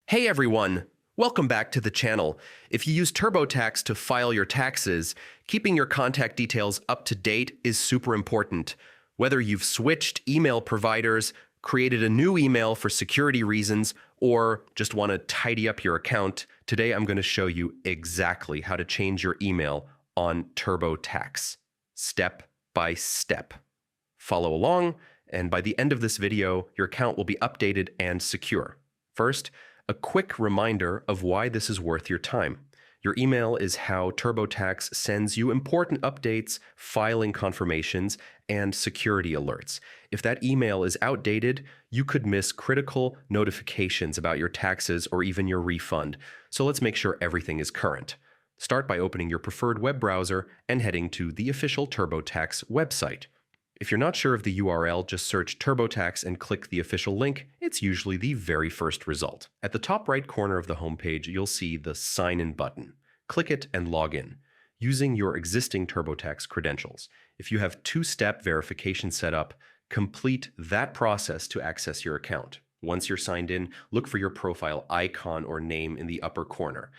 Hey everyone! Welcome back to the channel. If you use Turbotax to file your taxes, keeping your contact details up to date is super important. Whether you've switched email providers, created a new email for security reasons, or just want to tidy up your account, today I'm going to show you exactly how to change your email on Turbotax, step by step. Follow along, and by the end of this video, your account will be updated and secure. First, a quick reminder of why this is worth your time. Your email is how Turbotax sends you important updates, filing confirmations, and security alerts. If that email is outdated, you could miss critical notifications about your taxes or even your refund. So let's make sure everything is current. Start by opening your preferred web browser and heading to the official Turbotax website. If you're not sure of the URL, just search Turbotax and click the official link. It's usually the very first result. At the top right corner of the homepage, you'll see the Sign In button. Click it and log in, using your existing Turbotax credentials. If you have two-step verification set up, complete that process to access your account. Once you're signed in, look for your profile icon or name in the upper corner.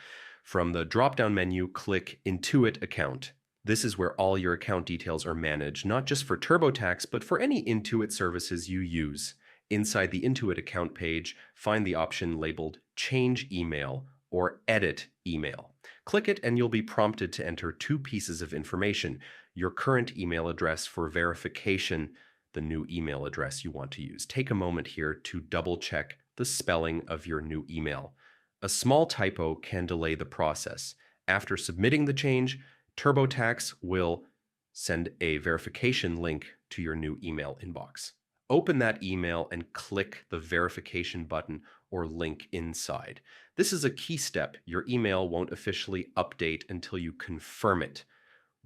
From the drop-down menu, click Intuit Account. This is where all your account details are managed, not just for Turbotax, but for any Intuit services you use. Inside the Intuit account page, find the option labeled Change Email or Edit Email. Click it and you'll be prompted to enter two pieces of information: your current email address for verification, the new email address you want to use. Take a moment here to double-check the spelling of your new email. A small typo can delay the process. After submitting the change, Turbotax will send a verification link to your new email inbox. Open that email and click the verification button or link inside. This is a key step. Your email won't officially update until you confirm it.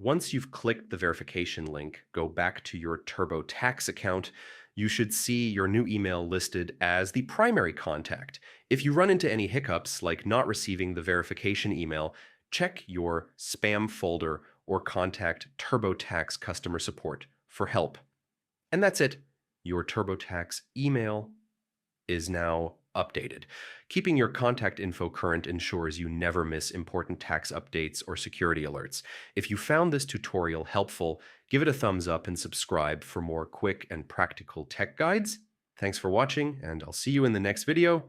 Once you've clicked the verification link, go back to your Turbotax account. You should see your new email listed as the primary contact. If you run into any hiccups, like not receiving the verification email, check your spam folder or contact Turbotax customer support for help. And that's it. Your Turbotax email is now updated. Keeping your contact info current ensures you never miss important tax updates or security alerts. If you found this tutorial helpful, give it a thumbs up and subscribe for more quick and practical tech guides. Thanks for watching, and I'll see you in the next video.